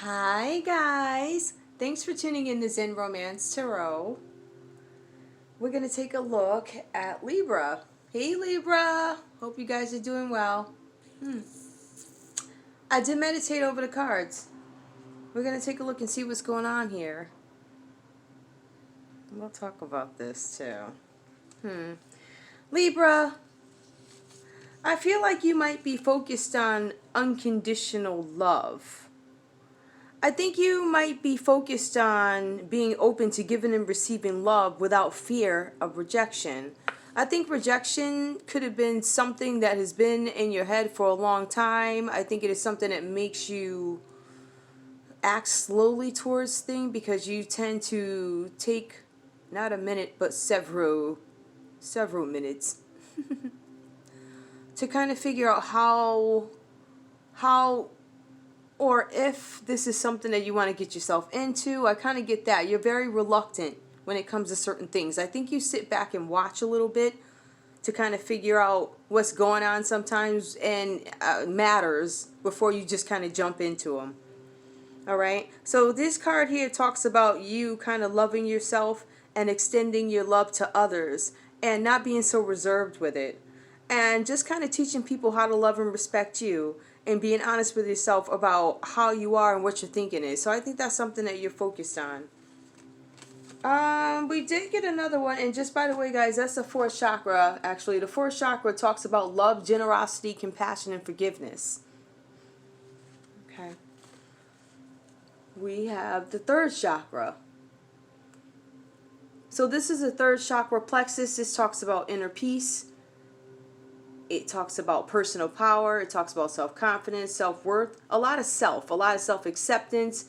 Hi guys, thanks for tuning in to Zen Romance Tarot. We're going to take a look at Libra. Hey Libra, hope you guys are doing well. I did meditate over the cards. We're going to take a look and see what's going on here. We'll talk about this too. Libra, I feel like you might be focused on unconditional love. I think you might be focused on being open to giving and receiving love without fear of rejection. I think rejection could have been something that has been in your head for a long time. I think it is something that makes you act slowly towards things because you tend to take not a minute but several minutes to kind of figure out how or if this is something that you want to get yourself into. I kind of get that. You're very reluctant when it comes to certain things. I think you sit back and watch a little bit to kind of figure out what's going on sometimes and matters before you just kind of jump into them. All right. So this card here talks about you kind of loving yourself and extending your love to others and not being so reserved with it. And just kind of teaching people how to love and respect you and being honest with yourself about how you are and what your thinking is. So I think that's something that you're focused on. We did get another one, and just by the way, guys, that's the fourth chakra. Actually, the fourth chakra talks about love, generosity, compassion, and forgiveness. Okay. We have the third chakra. So this is the third chakra plexus. This talks about inner peace. It talks about personal power. It talks about self-confidence, self-worth, a lot of self-acceptance,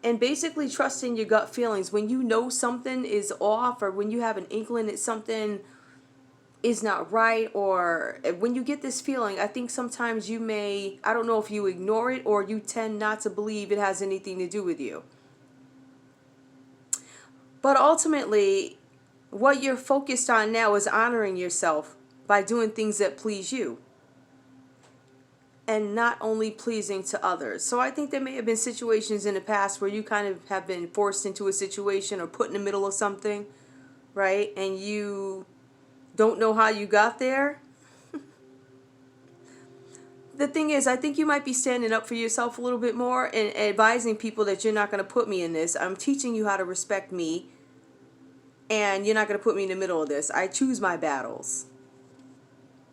and basically trusting your gut feelings. When you know something is off, or when you have an inkling that something is not right, or when you get this feeling, I think sometimes you may, I don't know if you ignore it or you tend not to believe it has anything to do with you. But ultimately, what you're focused on now is honoring yourself by doing things that please you and not only pleasing to others. So I think there may have been situations in the past where you kind of have been forced into a situation or put in the middle of something, right? And you don't know how you got there. The thing is, I think you might be standing up for yourself a little bit more and advising people that you're not going to put me in this. I'm teaching you how to respect me, and you're not going to put me in the middle of this. I choose my battles.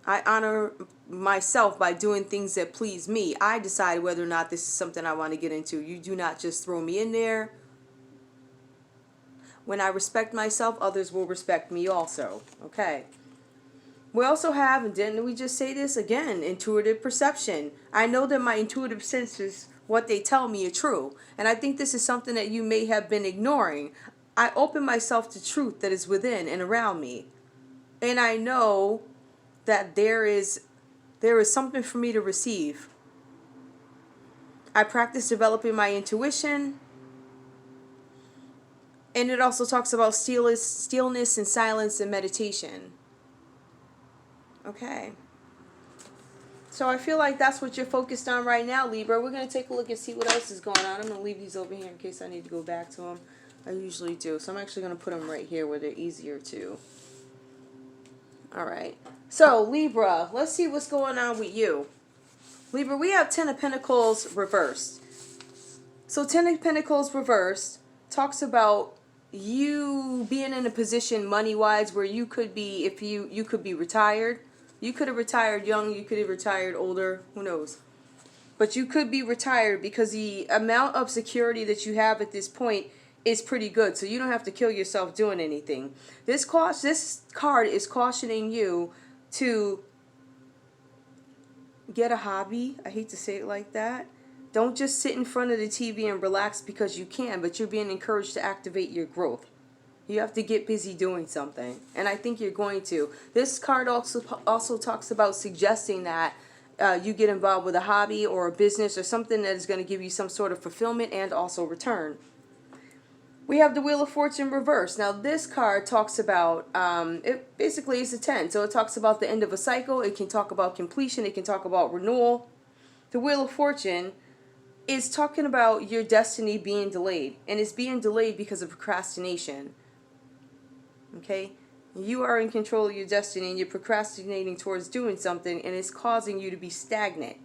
I honor myself by doing things that please me. I decide whether or not this is something I want to get into. You do not just throw me in there. When I respect myself, others will respect me also. Okay. We also have, and didn't we just say this again, intuitive perception. I know that my intuitive senses, what they tell me, are true. And I think this is something that you may have been ignoring. I open myself to truth that is within and around me. And I know that there is something for me to receive. I practice developing my intuition. And it also talks about stillness and silence and meditation. Okay. So I feel like that's what you're focused on right now, Libra. We're going to take a look and see what else is going on. I'm going to leave these over here in case I need to go back to them. I usually do. So I'm actually going to put them right here where they're easier to. All right. So, Libra, let's see what's going on with you. Libra, we have 10 of Pentacles reversed. So, 10 of Pentacles reversed talks about you being in a position money-wise where you could be, if you could be retired. You could have retired young, you could have retired older, who knows. But you could be retired because the amount of security that you have at this point is pretty good, so you don't have to kill yourself doing anything. This card is cautioning you to get a hobby. I hate to say it like that. Don't just sit in front of the TV and relax because you can, but you're being encouraged to activate your growth. You have to get busy doing something, and I think you're going to. This card also talks about suggesting that you get involved with a hobby or a business or something that is going to give you some sort of fulfillment and also return. We have the Wheel of Fortune reversed. Now this card talks about, it basically is a 10. So it talks about the end of a cycle. It can talk about completion. It can talk about renewal. The Wheel of Fortune is talking about your destiny being delayed. And it's being delayed because of procrastination. Okay? You are in control of your destiny and you're procrastinating towards doing something, and it's causing you to be stagnant.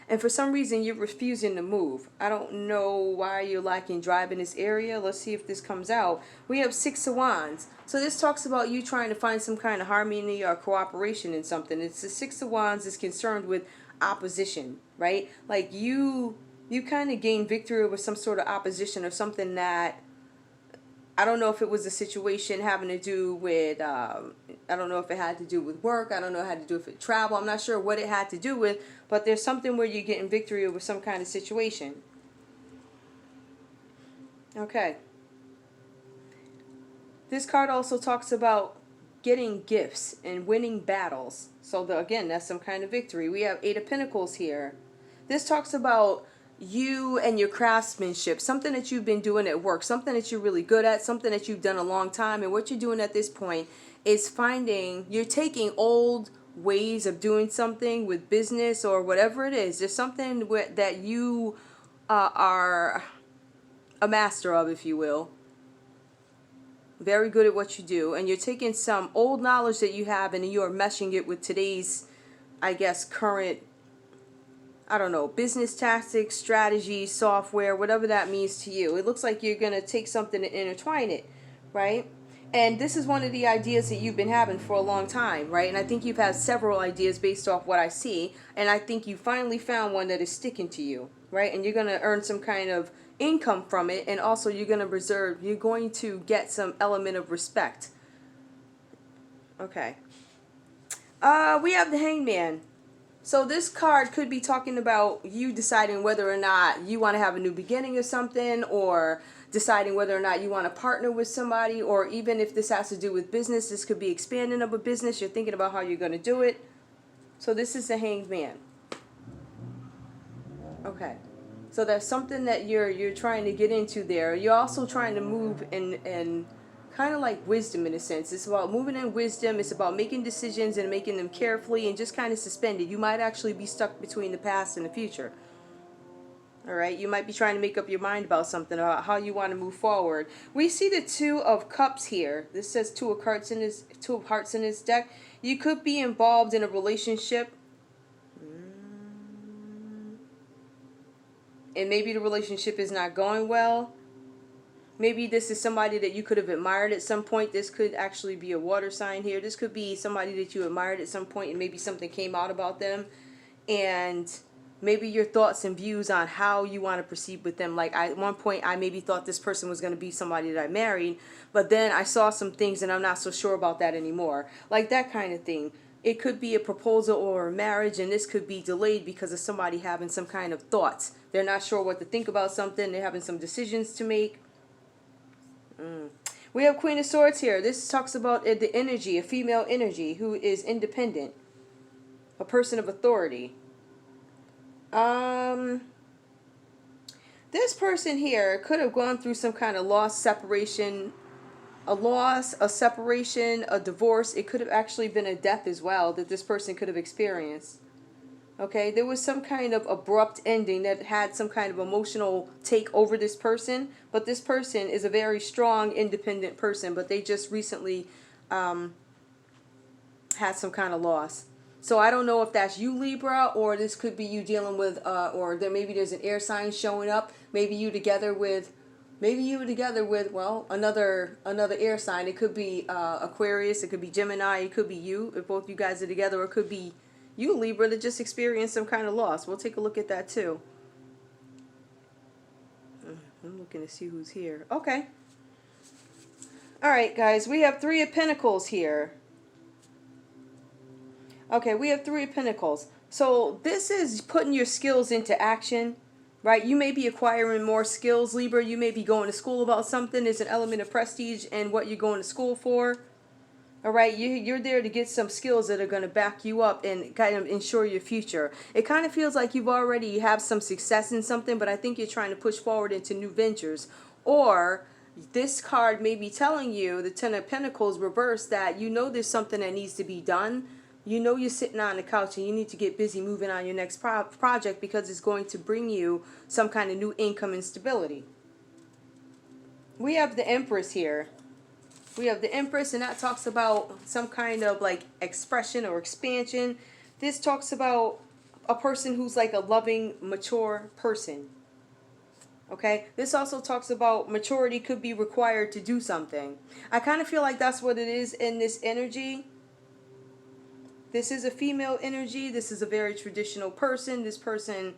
And for some reason, you're refusing to move. I don't know why you're lacking drive in this area. Let's see if this comes out. We have Six of Wands. So this talks about you trying to find some kind of harmony or cooperation in something. It's the Six of Wands is concerned with opposition, right? Like you kind of gain victory over some sort of opposition or something that, I don't know if it was a situation having to do with, I don't know if it had to do with work. I don't know how to do with travel. I'm not sure what it had to do with, but there's something where you're getting victory over some kind of situation. Okay. This card also talks about getting gifts and winning battles. So again, that's some kind of victory. We have Eight of Pentacles here. This talks about you and your craftsmanship, something that you've been doing at work, something that you're really good at, something that you've done a long time. And what you're doing at this point is you're taking old ways of doing something with business or whatever it is. There's something that you are a master of, if you will. Very good at what you do. And you're taking some old knowledge that you have and you're meshing it with today's, I guess, current, I don't know, business tactics, strategy, software, whatever that means to you. It looks like you're going to take something and intertwine it, right? And this is one of the ideas that you've been having for a long time, right? And I think you've had several ideas based off what I see. And I think you finally found one that is sticking to you, right? And you're going to earn some kind of income from it. And also you're going to get some element of respect. Okay. We have the Hangman. So this card could be talking about you deciding whether or not you want to have a new beginning or something, or deciding whether or not you want to partner with somebody, or even if this has to do with business, this could be expanding of a business. You're thinking about how you're going to do it. So this is the Hanged Man. Okay. So that's something that you're trying to get into there. You're also trying to move in kind of like wisdom in a sense. It's about moving in wisdom. It's about making decisions and making them carefully and just kind of suspended. You might actually be stuck between the past and the future. All right, you might be trying to make up your mind about something, about how you want to move forward. We see the Two of Cups here. This says Two of Hearts in his deck. You could be involved in a relationship, and maybe the relationship is not going well. Maybe this is somebody that you could have admired at some point. This could actually be a water sign here. This could be somebody that you admired at some point and maybe something came out about them. And maybe your thoughts and views on how you want to proceed with them. Like at one point I maybe thought this person was going to be somebody that I married. But then I saw some things and I'm not so sure about that anymore. Like that kind of thing. It could be a proposal or a marriage, and this could be delayed because of somebody having some kind of thoughts. They're not sure what to think about something. They're having some decisions to make. We have Queen of Swords here. This talks about the energy, a female energy who is independent, a person of authority. This person here could have gone through some kind of loss, separation, a separation, a divorce. It could have actually been a death as well that this person could have experienced. Okay, there was some kind of abrupt ending that had some kind of emotional take over this person. But this person is a very strong, independent person. But they just recently had some kind of loss. So I don't know if that's you, Libra, or this could be you dealing with, or maybe there's an air sign showing up. Maybe you together with, well, another air sign. It could be Aquarius. It could be Gemini. It could be you, if both you guys are together. Or it could be you, Libra, that just experienced some kind of loss. We'll take a look at that too. I'm looking to see who's here. Okay. All right, guys. We have Three of Pentacles here. Okay, we have Three of Pentacles. So this is putting your skills into action, right? You may be acquiring more skills, Libra. You may be going to school about something. There's an element of prestige in what you're going to school for. All right, you're there to get some skills that are going to back you up and kind of ensure your future. It kind of feels like you have some success in something, but I think you're trying to push forward into new ventures. Or this card may be telling you, the Ten of Pentacles reversed, that you know there's something that needs to be done, You know you're sitting on the couch and you need to get busy moving on your next project because it's going to bring you some kind of new income and stability. We have the Empress here. We have the Empress, and that talks about some kind of like expression or expansion. This talks about a person who's like a loving, mature person. Okay, this also talks about maturity could be required to do something. I kind of feel like that's what it is in this energy. This is a female energy. This is a very traditional person. This person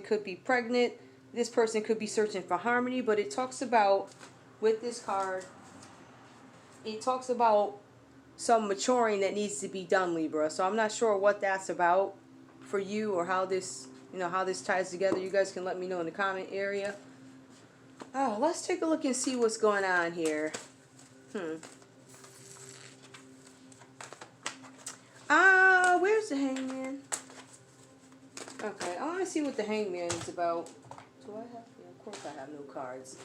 could be pregnant. This person could be searching for harmony. But it talks about, with this card, it talks about some maturing that needs to be done, Libra. So I'm not sure what that's about for you, or how this, how this ties together. You guys can let me know in the comment area. Oh, let's take a look and see what's going on here. Where's the Hangman? Okay, I want to see what the Hangman is about. Do I have? Yeah, of course I have no cards.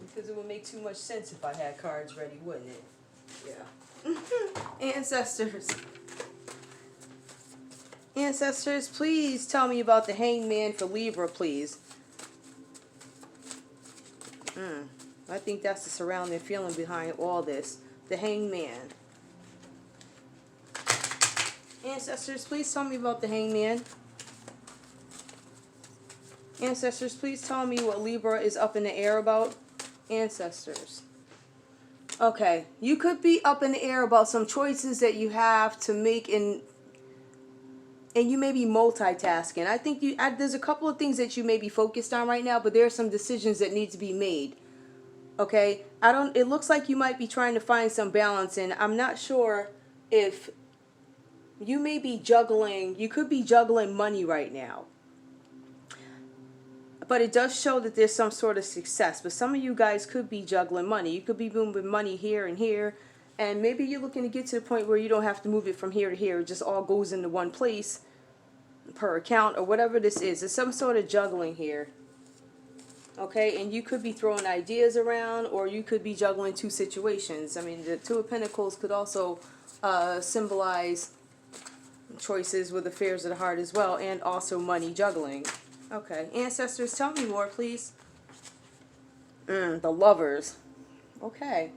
Because it would make too much sense if I had cards ready, wouldn't it? Yeah. Ancestors. Ancestors, please tell me about the Hangman for Libra, please. I think that's the surrounding feeling behind all this. The Hangman. Ancestors, please tell me about the Hangman. Ancestors, please tell me what Libra is up in the air about. Ancestors. Okay, you could be up in the air about some choices that you have to make, and you may be multitasking. I think there's a couple of things that you may be focused on right now, but there are some decisions that need to be made. Okay, it looks like you might be trying to find some balance, and I'm not sure if you may be juggling. You could be juggling money right now. But it does show that there's some sort of success. But some of you guys could be juggling money. You could be moving money here and here. And maybe you're looking to get to the point where you don't have to move it from here to here. It just all goes into one place per account or whatever this is. There's some sort of juggling here. Okay, and you could be throwing ideas around, or you could be juggling two situations. I mean, the Two of Pentacles could also symbolize choices with affairs of the heart as well, and also money juggling. Okay, ancestors, tell me more, please. The Lovers. Okay.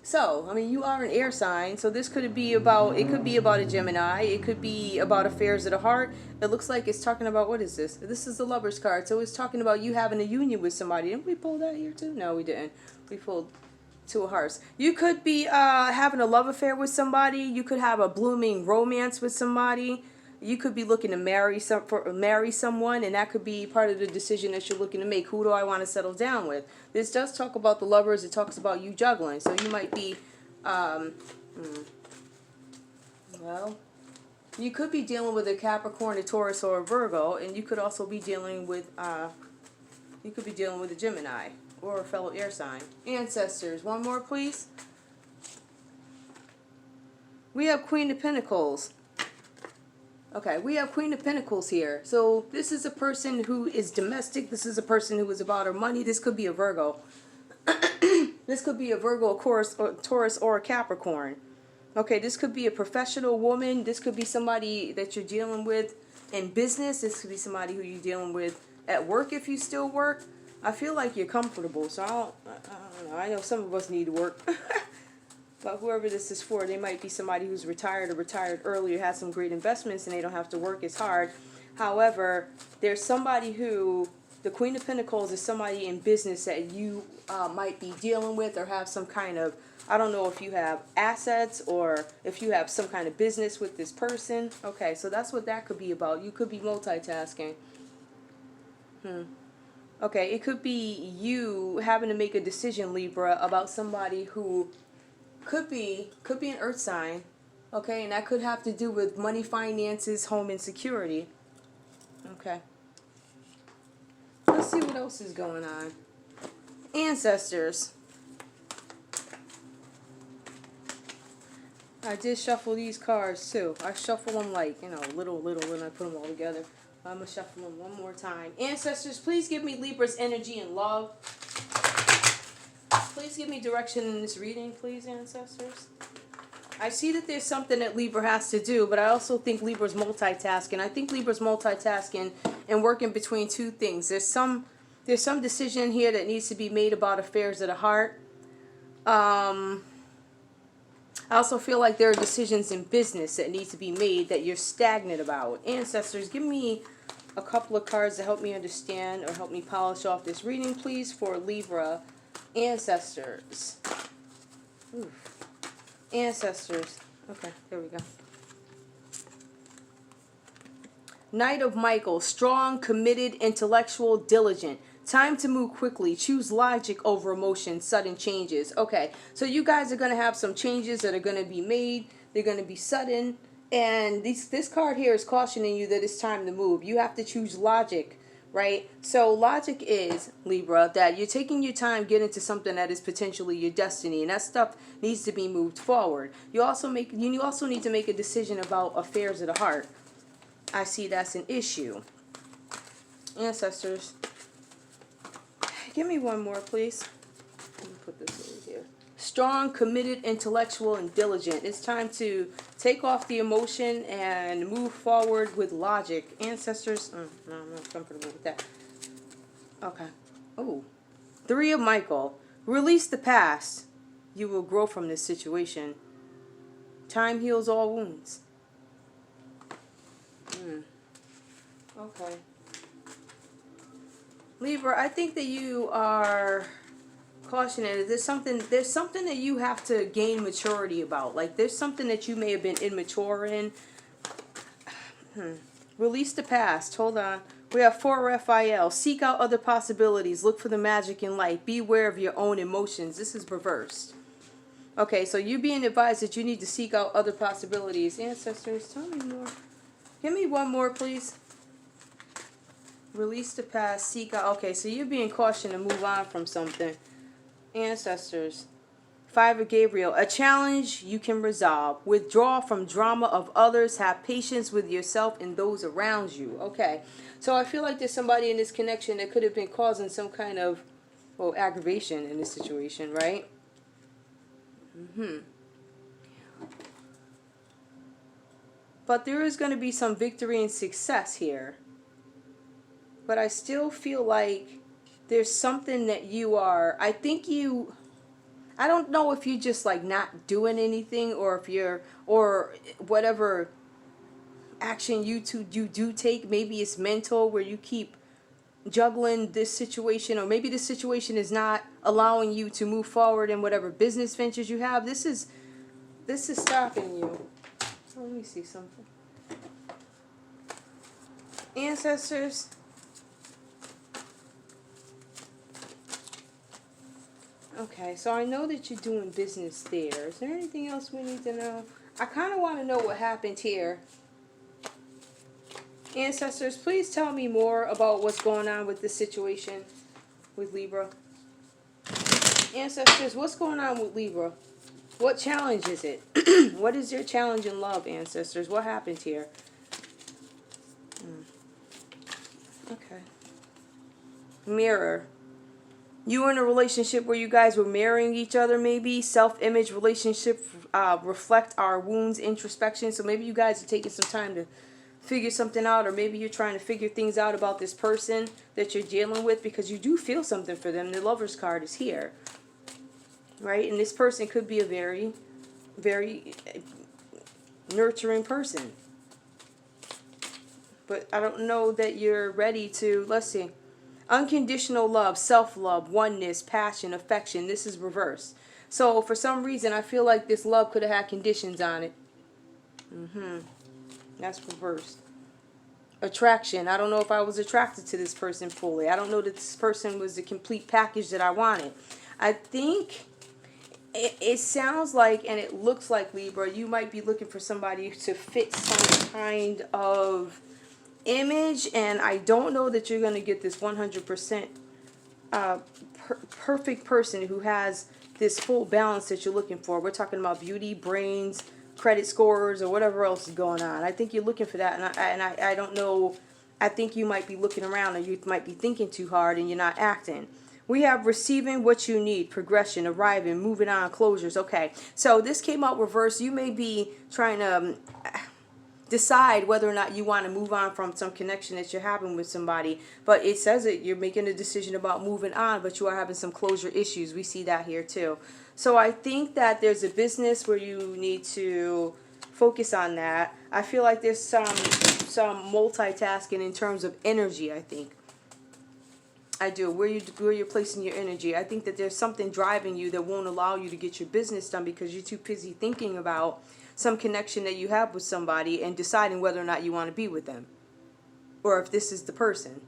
So, I mean, you are an air sign, so this could be about, it could be about a Gemini, it could be about affairs of the heart. It looks like it's talking about, what is this? This is the Lovers card, so it's talking about you having a union with somebody. Didn't we pull that here too? No, we didn't. We pulled Two of Hearts. You could be having a love affair with somebody. You could have a blooming romance with somebody. You could be looking to marry someone, and that could be part of the decision that you're looking to make. Who do I want to settle down with? This does talk about the Lovers. It talks about you juggling. So you might be, well, you could be dealing with a Capricorn, a Taurus, or a Virgo, and you could also be dealing with, a Gemini or a fellow air sign. Ancestors, one more, please. We have Queen of Pentacles. Okay, we have Queen of Pentacles here. So this is a person who is domestic. This is a person who is about her money. This could be a Virgo. This could be a Virgo, of course, or Taurus, or a Capricorn. Okay, this could be a professional woman. This could be somebody that you're dealing with in business. This could be somebody who you're dealing with at work if you still work. I feel like you're comfortable, so I don't know. I know some of us need to work. But whoever this is for, they might be somebody who's retired or retired early, or has some great investments, and they don't have to work as hard. However, there's somebody who, the Queen of Pentacles is somebody in business that you might be dealing with, or have some kind of, I don't know if you have assets or if you have some kind of business with this person. Okay, so that's what that could be about. You could be multitasking. Okay, it could be you having to make a decision, Libra, about somebody who could be an earth sign, okay, and that could have to do with money, finances, home, and security. Okay. Let's see what else is going on. Ancestors. I did shuffle these cards too. I shuffle them like, little, when I put them all together. I'm going to shuffle them one more time. Ancestors, please give me Libra's energy and love. Please give me direction in this reading, please, ancestors. I see that there's something that Libra has to do, but I also think Libra's multitasking. I think Libra's multitasking and working between two things. There's some decision here that needs to be made about affairs of the heart. I also feel like there are decisions in business that need to be made that you're stagnant about. Ancestors, give me a couple of cards to help me understand or help me polish off this reading, please, for Libra ancestors. Oof. Ancestors. Okay, there we go. Knight of Michael. Strong, committed, intellectual, diligent. Time to move quickly. Choose logic over emotion. Sudden changes. Okay, so you guys are going to have some changes that are going to be made. They're going to be sudden. And this card here is cautioning you that it's time to move. You have to choose logic, right? So logic is, Libra, that you're taking your time getting to something that is potentially your destiny, and that stuff needs to be moved forward. You also need to make a decision about affairs of the heart. I see that's an issue. Ancestors, give me one more, please. Let me put this over here. Strong, committed, intellectual, and diligent. It's time to take off the emotion and move forward with logic. Ancestors, no, I'm not comfortable with that. Okay. Oh, Three of Michael. Release the past. You will grow from this situation. Time heals all wounds. Okay. Libra, I think that you are cautionary. There's something that you have to gain maturity about. Like there's something that you may have been immature in. Release the past. Hold on. We have 4FIL. Seek out other possibilities. Look for the magic in life. Beware of your own emotions. This is reversed. Okay, so you're being advised that you need to seek out other possibilities. Ancestors, tell me more. Give me one more, please. Release the past. Seek out. Okay, so you're being cautioned to move on from something. Ancestors. 5 of Gabriel. A challenge you can resolve. Withdraw from drama of others. Have patience with yourself and those around you. Okay. So I feel like there's somebody in this connection that could have been causing some kind of, well, aggravation in this situation, right? But there is going to be some victory and success here. But I still feel like there's something that you are, I don't know if you're just like not doing anything, or if you're, or whatever action you do take, maybe it's mental where you keep juggling this situation, or maybe this situation is not allowing you to move forward in whatever business ventures you have. This is stopping you. Let me see something. Ancestors. Okay, so I know that you're doing business there. Is there anything else we need to know? I kind of want to know what happened here. Ancestors, please tell me more about what's going on with this situation with Libra. Ancestors, what's going on with Libra? What challenge is it? What is your challenge in love, ancestors? What happened here? Okay. Mirror. You were in a relationship where you guys were marrying each other, maybe. Self-image relationship, reflect our wounds, introspection. So maybe you guys are taking some time to figure something out, or maybe you're trying to figure things out about this person that you're dealing with, because you do feel something for them. The Lover's card is here, right? And this person could be a very, very nurturing person. But I don't know that you're ready to, let's see. Unconditional love, self-love, oneness, passion, affection. This is reversed. So for some reason, I feel like this love could have had conditions on it. That's reversed. Attraction. I don't know if I was attracted to this person fully. I don't know that this person was the complete package that I wanted. I think it sounds like, and it looks like, Libra, you might be looking for somebody to fit some kind of image, and I don't know that you're going to get this 100% perfect person who has this full balance that you're looking for. We're talking about beauty, brains, credit scores, or whatever else is going on. I think you're looking for that, and I don't know. I think you might be looking around, or you might be thinking too hard and you're not acting. We have receiving what you need, progression, arriving, moving on, closures. Okay, so this came out reversed. You may be trying to decide whether or not you want to move on from some connection that you're having with somebody, but it says that you're making a decision about moving on, but you are having some closure issues. We see that here too. So I think that there's a business where you need to focus on that. I feel like there's some multitasking in terms of energy, I think. I do. Where you're placing your energy. I think that there's something driving you that won't allow you to get your business done because you're too busy thinking about some connection that you have with somebody and deciding whether or not you want to be with them. Or if this is the person.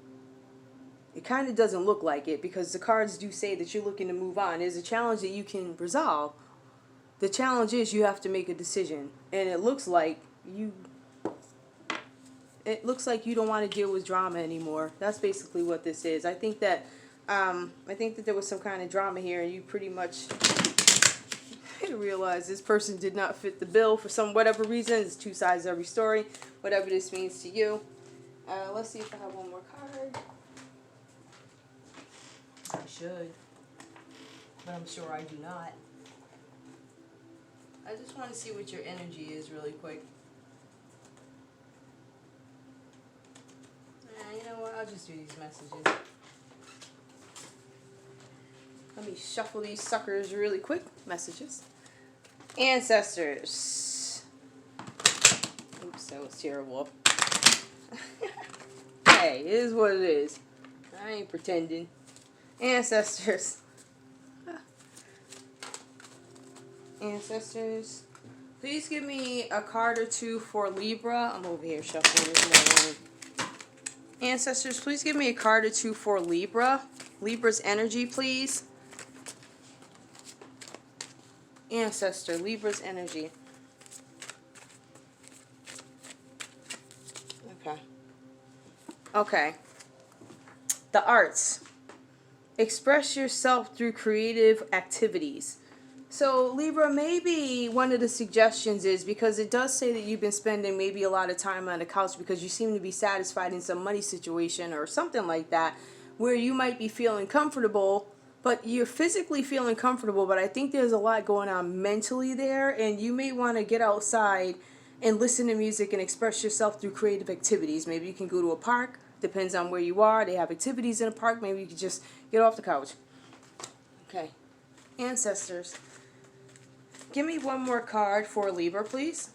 It kind of doesn't look like it because the cards do say that you're looking to move on. There's a challenge that you can resolve. The challenge is you have to make a decision. And it looks like you don't want to deal with drama anymore. That's basically what this is. I think that there was some kind of drama here, and you pretty much realize this person did not fit the bill for whatever reason. It's two sides to every story. Whatever this means to you. Let's see if I have one more card. I should, but I'm sure I do not. I just want to see what your energy is really quick. You know what? I'll just do these messages. Let me shuffle these suckers really quick. Messages. Ancestors. Oops, that was terrible. Hey, it is what it is. I ain't pretending. Ancestors. Ancestors. Please give me a card or two for Libra. I'm over here shuffling this morning. Ancestors, please give me a card or two for Libra. Libra's energy, please. Ancestor, Libra's energy. Okay. Okay. The arts. Express yourself through creative activities. So Libra, maybe one of the suggestions is, because it does say that you've been spending maybe a lot of time on the couch because you seem to be satisfied in some money situation or something like that, where you might be feeling comfortable, but you're physically feeling comfortable, but I think there's a lot going on mentally there, and you may want to get outside and listen to music and express yourself through creative activities. Maybe you can go to a park. Depends on where you are. They have activities in a park. Maybe you can just get off the couch. Okay. Ancestors. Give me one more card for Libra, please.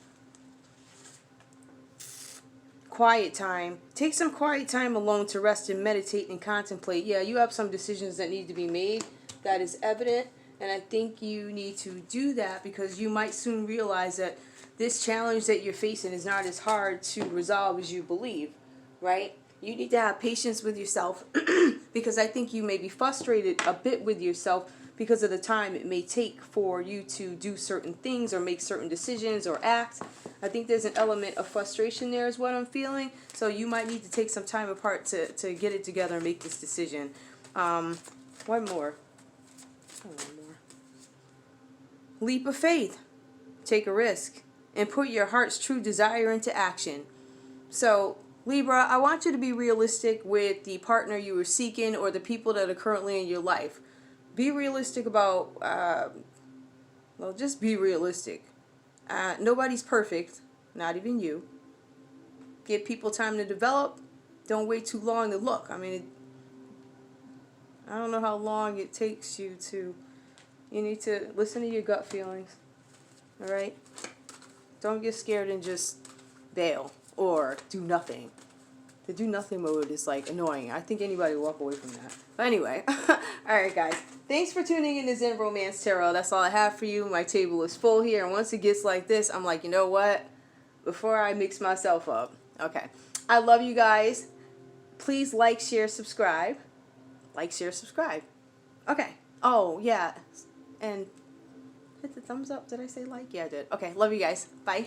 Quiet time. Take some quiet time alone to rest and meditate and contemplate. Yeah, you have some decisions that need to be made. That is evident. And I think you need to do that because you might soon realize that this challenge that you're facing is not as hard to resolve as you believe, right? You need to have patience with yourself because I think you may be frustrated a bit with yourself because of the time it may take for you to do certain things or make certain decisions or act. I think there's an element of frustration there is what I'm feeling. So you might need to take some time apart to get it together and make this decision. One more. Leap of faith. Take a risk and put your heart's true desire into action. So Libra, I want you to be realistic with the partner you are seeking or the people that are currently in your life. Be realistic about, well, just be realistic. Nobody's perfect, not even you. Give people time to develop. Don't wait too long to look. I mean, I don't know how long it takes you to, you need to listen to your gut feelings, all right? Don't get scared and just bail or do nothing. The do nothing mode is like annoying. I think anybody will walk away from that. But anyway, alright guys. Thanks for tuning in to Zen Romance Tarot. That's all I have for you. My table is full here. And once it gets like this, I'm like, you know what? Before I mix myself up. Okay. I love you guys. Please like, share, subscribe. Like, share, subscribe. Okay. Oh, yeah. And hit the thumbs up. Did I say like? Yeah, I did. Okay. Love you guys. Bye.